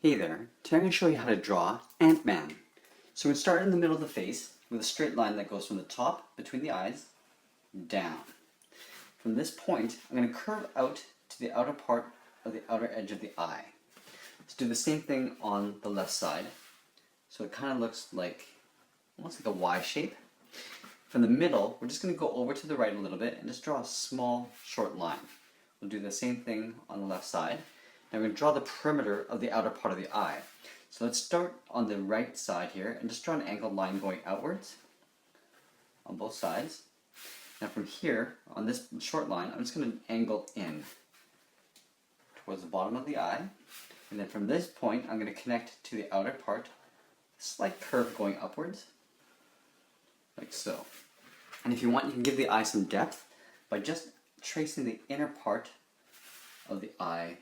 Hey there, today I'm going to show you how to draw Ant-Man. So we're going to start in the middle of the face with a straight line that goes from the top between the eyes down. From this point, I'm going to curve out to the outer part of the outer edge of the eye. Let's do the same thing on the left side. So it kind of looks like, almost like a Y shape. From the middle, we're just going to go over to the right a little bit and just draw a small, short line. We'll do the same thing on the left side. Now we're going to draw the perimeter of the outer part of the eye. So let's start on the right side here and just draw an angled line going outwards on both sides. Now from here, on this short line, I'm just going to angle in towards the bottom of the eye. And then from this point, I'm going to connect to the outer part, a slight curve going upwards, like so. And if you want, you can give the eye some depth by just tracing the inner part of the eye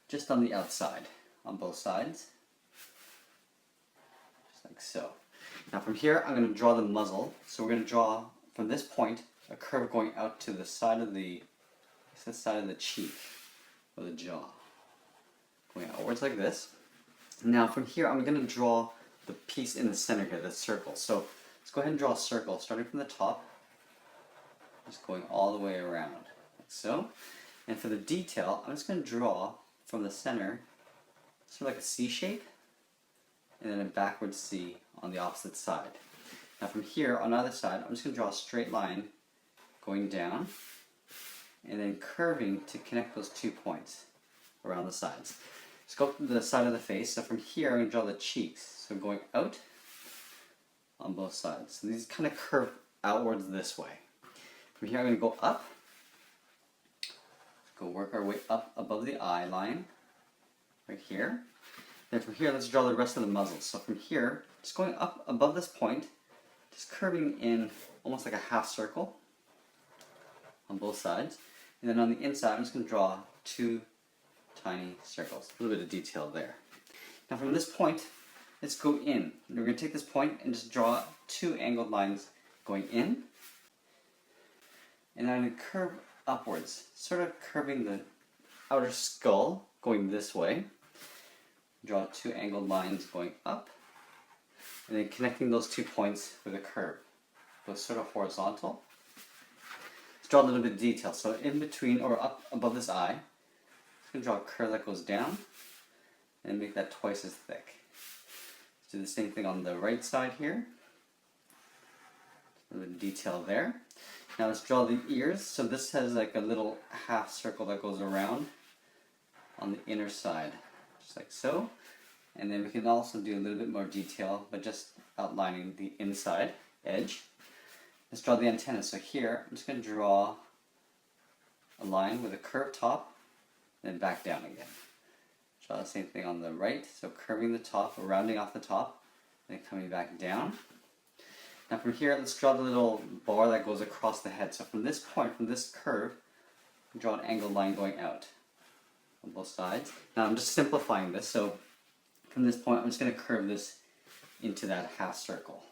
just on the outside, on both sides, just like so. Now from here, I'm going to draw the muzzle. So we're going to draw, from this point, a curve going out to the side of the cheek, or the jaw, going outwards like this. Now from here, I'm going to draw the piece in the center here, the circle. So let's go ahead and draw a circle, starting from the top, just going all the way around, like so. And for the detail, I'm just going to draw from the center, sort of like a C shape, and then a backward C on the opposite side. Now from here, on the other side, I'm just going to draw a straight line going down, and then curving to connect those 2 points around the sides. Let's go to the side of the face. So from here, I'm going to draw the cheeks. So going out on both sides. So these kind of curve outwards this way. From here, I'm going to go up. Go work our way up above the eye line, right here. Then from here, let's draw the rest of the muzzle. So from here, just going up above this point, just curving in almost like a half circle on both sides. And then on the inside, I'm just going to draw 2 tiny circles. A little bit of detail there. Now from this point, let's go in. We're going to take this point and just draw 2 angled lines going in. And then I'm going to curve upwards, sort of curving the outer skull going this way. Draw 2 angled lines going up, and then connecting those 2 points with a curve, both sort of horizontal. Let's draw a little bit of detail. So in between or up above this eye, I'm going to draw a curve that goes down and make that twice as thick. Let's do the same thing on the right side here. A little bit of detail there. Now let's draw the ears. So this has like a little half circle that goes around on the inner side, just like so. And then we can also do a little bit more detail, but just outlining the inside edge. Let's draw the antenna. So here, I'm just going to draw a line with a curved top, then back down again. Draw the same thing on the right, so curving the top, or rounding off the top, then coming back down. Now from here, let's draw the little bar that goes across the head. So from this point, from this curve, draw an angled line going out on both sides. Now I'm just simplifying this. So from this point, I'm just going to curve this into that half circle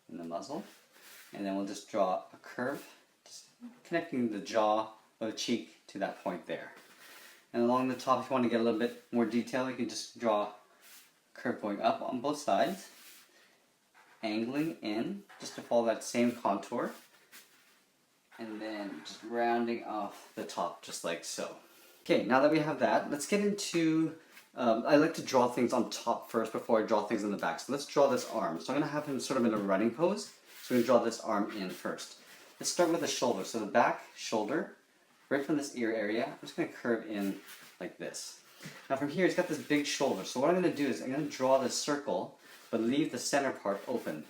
in the muzzle. And then we'll just draw a curve, just connecting the jaw or the cheek to that point there. And along the top, if you want to get a little bit more detail, you can just draw a curve going up on both sides, angling in just to follow that same contour, and then just rounding off the top just like so. Okay, now that we have that, let's get into, I like to draw things on top first before I draw things in the back. So let's draw this arm. So I'm going to have him sort of in a running pose. So we're going to draw this arm in first. Let's start with the shoulder. So the back shoulder, right from this ear area, I'm just going to curve in like this. Now from here, he's got this big shoulder. So what I'm going to do is I'm going to draw this circle, but leave the center part open.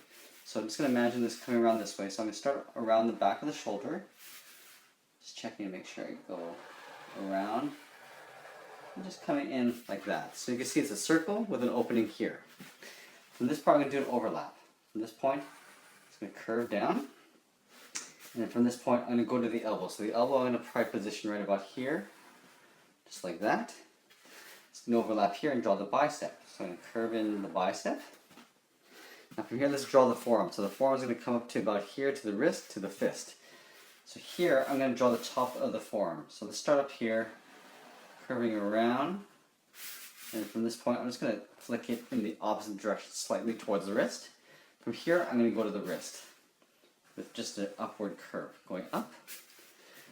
So I'm just going to imagine this coming around this way. So I'm going to start around the back of the shoulder. Just checking to make sure I go around. And just coming in like that. So you can see it's a circle with an opening here. From this part, I'm going to do an overlap. From this point, it's going to curve down. And then from this point, I'm going to go to the elbow. So the elbow, I'm going to try position right about here. Just like that. It's going to overlap here and draw the bicep. So I'm going to curve in the bicep. Now from here, let's draw the forearm. So the forearm is going to come up to about here, to the wrist, to the fist. So here, I'm going to draw the top of the forearm. So let's start up here, curving around, And from this point, I'm just going to flick it in the opposite direction slightly towards the wrist. From here, I'm going to go to the wrist with just an upward curve going up.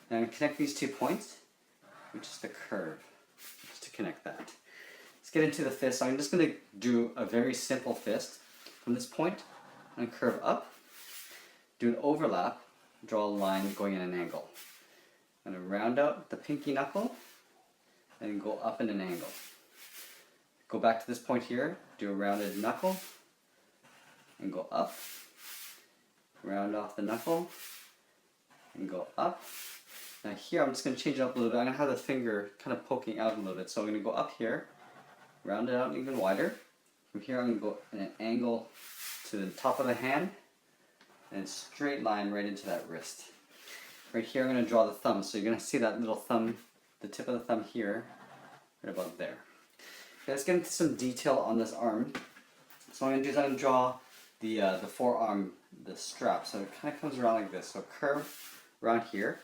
And I'm going to connect these 2 points with just a curve, just to connect that. Let's get into the fist. I'm just going to do a very simple fist. From this point, I'm going to curve up, do an overlap, draw a line going in an angle. I'm going to round out the pinky knuckle and go up in an angle. Go back to this point here, do a rounded knuckle, and go up. Round off the knuckle, and go up. Now here I'm just going to change it up a little bit. I'm going to have the finger kind of poking out a little bit. So I'm going to go up here, round it out even wider. From here I'm going to go in an angle to the top of the hand, and straight line right into that wrist. Right here I'm going to draw the thumb. So you're going to see that little thumb, the tip of the thumb here, right about there. Okay, let's get into some detail on this arm. So what I'm going to do is I'm going to draw the forearm, the strap. So it kind of comes around like this. So curve around here.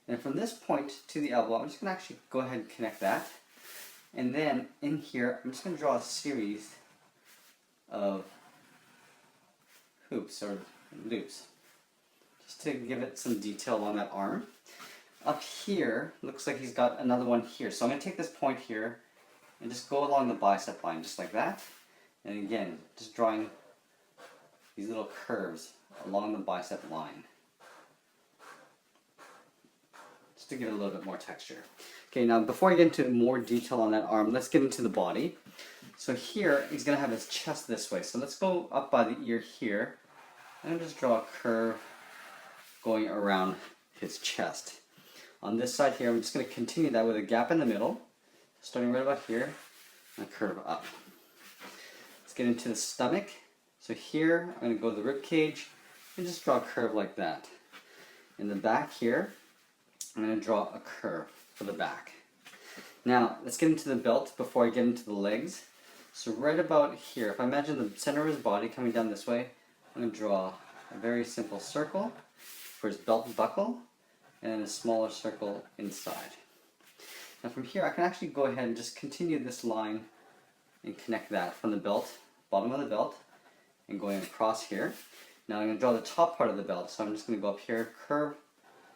And from this point to the elbow, I'm just going to actually go ahead and connect that. And then in here, I'm just going to draw a series of hoops or loops, just to give it some detail on that arm. Up here, looks like he's got another one here. So I'm going to take this point here and just go along the bicep line, just like that. And again, just drawing these little curves along the bicep line, just to give it a little bit more texture. Okay, now before I get into more detail on that arm, let's get into the body. So here, he's going to have his chest this way. So let's go up by the ear here, and just draw a curve going around his chest. On this side here, I'm just going to continue that with a gap in the middle, starting right about here, and a curve up. Let's get into the stomach. So here, I'm going to go to the rib cage, and just draw a curve like that. In the back here, I'm going to draw a curve for the back. Now, let's get into the belt before I get into the legs. So right about here, if I imagine the center of his body coming down this way, I'm going to draw a very simple circle for his belt buckle, and then a smaller circle inside. Now from here, I can actually go ahead and just continue this line and connect that from the belt, bottom of the belt, and going across here. Now I'm going to draw the top part of the belt, so I'm just going to go up here, curve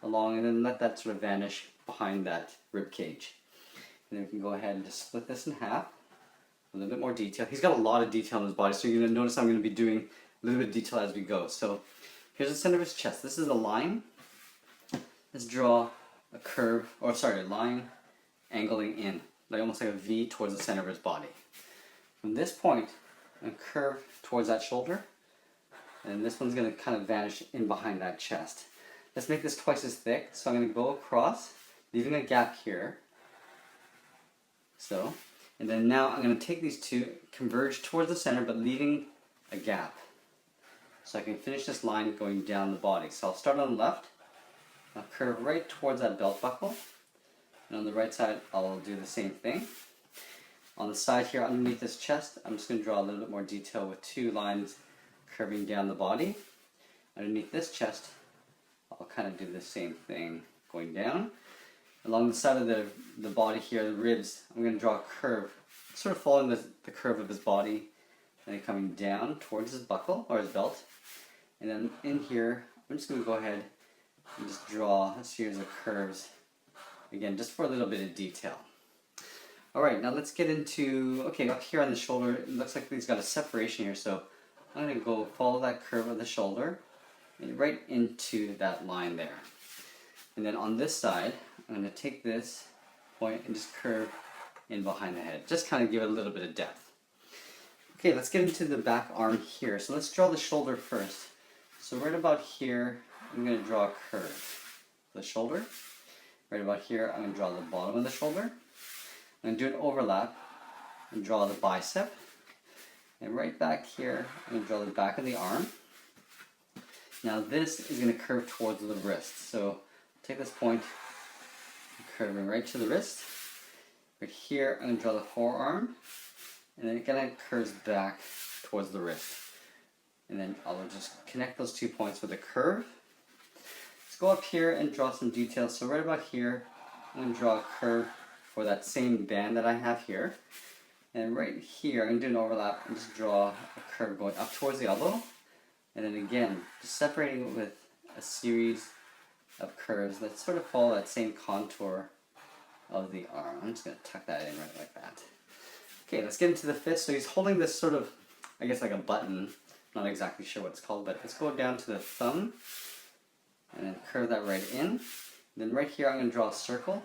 along, and then let that sort of vanish behind that rib cage. And then we can go ahead and just split this in half. A little bit more detail. He's got a lot of detail in his body, so you're going to notice I'm going to be doing a little bit of detail as we go. So here's the center of his chest. This is a line. Let's draw a curve, or sorry, a line angling in, like almost like a V towards the center of his body. From this point, I'm going to curve towards that shoulder, and this one's going to kind of vanish in behind that chest. Let's make this twice as thick, so I'm going to go across, leaving a gap here. So. And then now I'm going to take these two, converge towards the center, but leaving a gap. So I can finish this line going down the body. So I'll start on the left, I'll curve right towards that belt buckle, and on the right side I'll do the same thing. On the side here underneath this chest, I'm just going to draw a little bit more detail with two lines curving down the body. Underneath this chest, I'll kind of do the same thing going down. Along the side of the body here, the ribs, I'm going to draw a curve, sort of following the curve of his body, and then coming down towards his buckle, or his belt. And then in here, I'm just going to go ahead and just draw a series of curves, again, just for a little bit of detail. Alright, now let's get into, okay, up here on the shoulder, it looks like he's got a separation here, so I'm going to go follow that curve of the shoulder, and right into that line there. And then on this side, I'm going to take this point and just curve in behind the head. Just kind of give it a little bit of depth. Okay, let's get into the back arm here. So let's draw the shoulder first. So right about here, I'm going to draw a curve for the shoulder. Right about here, I'm going to draw the bottom of the shoulder. I'm going to do an overlap and draw the bicep. And right back here, I'm going to draw the back of the arm. Now this is going to curve towards the wrist. So take this point, curving right to the wrist. Right here, I'm going to draw the forearm, and then it kind of curves back towards the wrist. And then I'll just connect those 2 points with a curve. Let's go up here and draw some details. So right about here, I'm going to draw a curve for that same band that I have here. And right here, I'm going to do an overlap and just draw a curve going up towards the elbow. And then again, just separating it with a series of curves that sort of follow that same contour of the arm. I'm just going to tuck that in right like that. Okay, let's get into the fist. So he's holding this sort of, I guess like a button. Not exactly sure what it's called, but let's go down to the thumb and then curve that right in. Then right here I'm going to draw a circle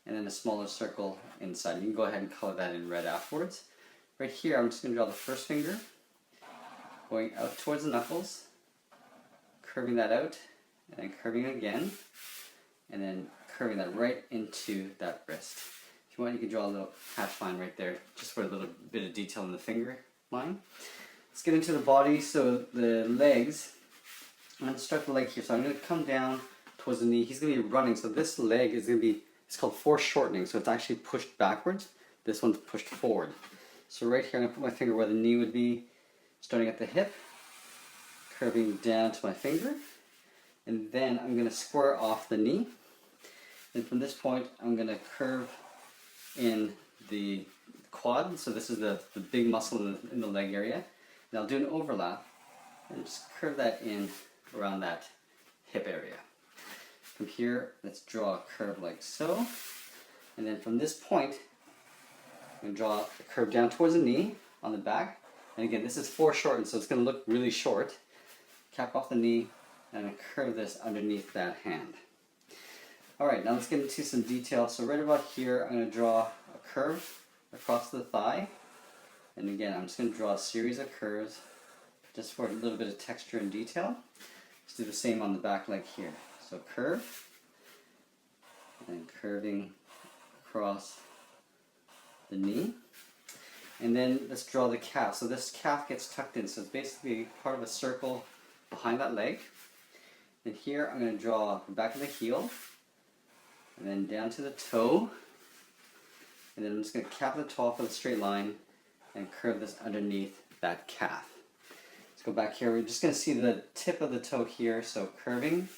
and then a smaller circle inside. You can go ahead and color that in red afterwards. Right here I'm just going to draw the first finger going out towards the knuckles, curving that out, and then curving again, and then curving that right into that wrist. If you want, you can draw a little hash line right there, just for a little bit of detail in the finger line. Let's get into the body. So the legs, I'm going to start the leg here. So I'm going to come down towards the knee. He's going to be running, so this leg is going to be, it's called foreshortening, so it's actually pushed backwards. This one's pushed forward. So right here, I'm going to put my finger where the knee would be, starting at the hip, curving down to my finger, and then I'm going to square off the knee. And from this point, I'm going to curve in the quad, so this is the big muscle in the leg area. And I'll do an overlap and just curve that in around that hip area. From here, let's draw a curve like so. And then from this point, I'm going to draw a curve down towards the knee on the back. And again, this is foreshortened, so it's going to look really short. Cap off the knee and curve this underneath that hand. Alright, now let's get into some detail. So right about here, I'm going to draw a curve across the thigh. And again, I'm just going to draw a series of curves just for a little bit of texture and detail. Let's do the same on the back leg here. So curve, and then curving across the knee. And then let's draw the calf. So this calf gets tucked in, so it's basically part of a circle behind that leg. And here I'm going to draw the back of the heel, and then down to the toe. And then I'm just going to cap the toe off with a straight line and curve this underneath that calf. Let's go back here. We're just going to see the tip of the toe here. So curving,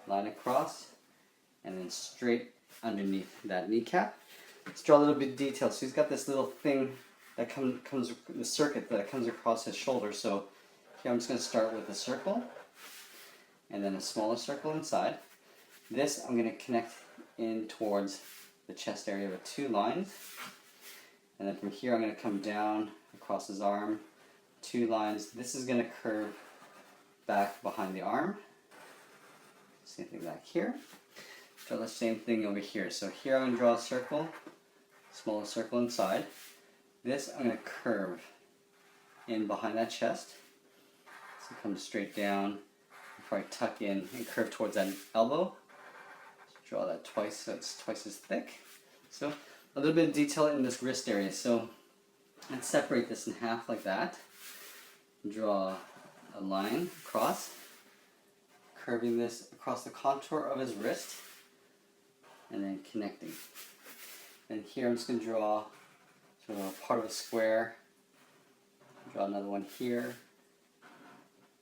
line across, and then straight underneath that kneecap. Let's draw a little bit of detail. So he's got this little thing that comes the circuit that comes across his shoulder. So here I'm just going to start with a circle, and then a smaller circle inside. This I'm going to connect in towards the chest area with two lines. And then from here I'm going to come down across his arm, two lines. This is going to curve back behind the arm. Same thing back here. Draw the same thing over here. So here I'm going to draw a circle, smaller circle inside. This I'm going to curve in behind that chest. So come straight down, probably tuck in and curve towards that elbow. So draw that twice so it's twice as thick. So a little bit of detail in this wrist area. So let's separate this in half like that. Draw a line across, curving this across the contour of his wrist, and then connecting. And here I'm just going to draw sort of a part of a square. Draw another one here,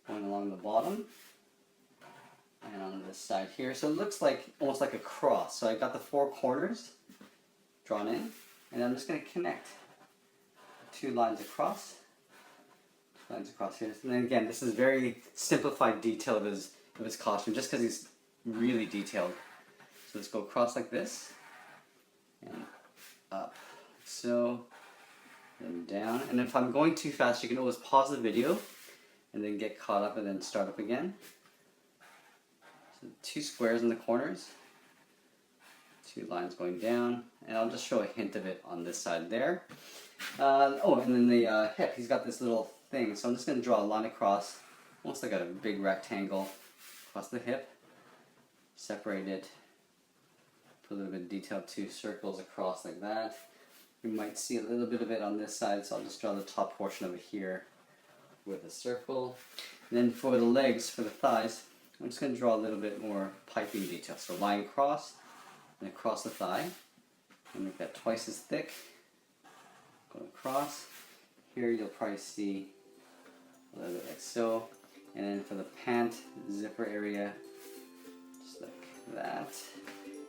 going along the bottom, and on this side here. So it looks like almost like a cross. So I got the four corners drawn in, and I'm just going to connect two lines across, here. And then again, this is very simplified detail of his costume, just because he's really detailed. So let's go across like this, and up, so, and down. And if I'm going too fast, you can always pause the video, and then get caught up and then start up again. So two squares in the corners, two lines going down, and I'll just show a hint of it on this side there. Oh, and then the hip, he's got this little thing, so I'm just going to draw a line across, almost like a big rectangle across the hip, separate it, put a little bit of detail, two circles across like that. You might see a little bit of it on this side, so I'll just draw the top portion of it here with a circle. And then for the legs, for the thighs, I'm just going to draw a little bit more piping detail. So line across, and across the thigh, and make that twice as thick. Going across. Here you'll probably see a little bit like so. And then for the pant zipper area, just like that.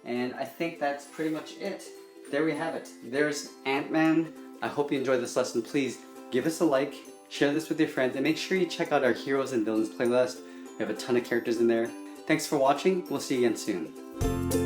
And I think that's pretty much it there we have it. There's Ant-Man. I hope you enjoyed this lesson. Please give us a like, share this with your friends, and make sure you check out our Heroes and Villains playlist. We have a ton of characters in there. Thanks for watching. We'll see you again soon.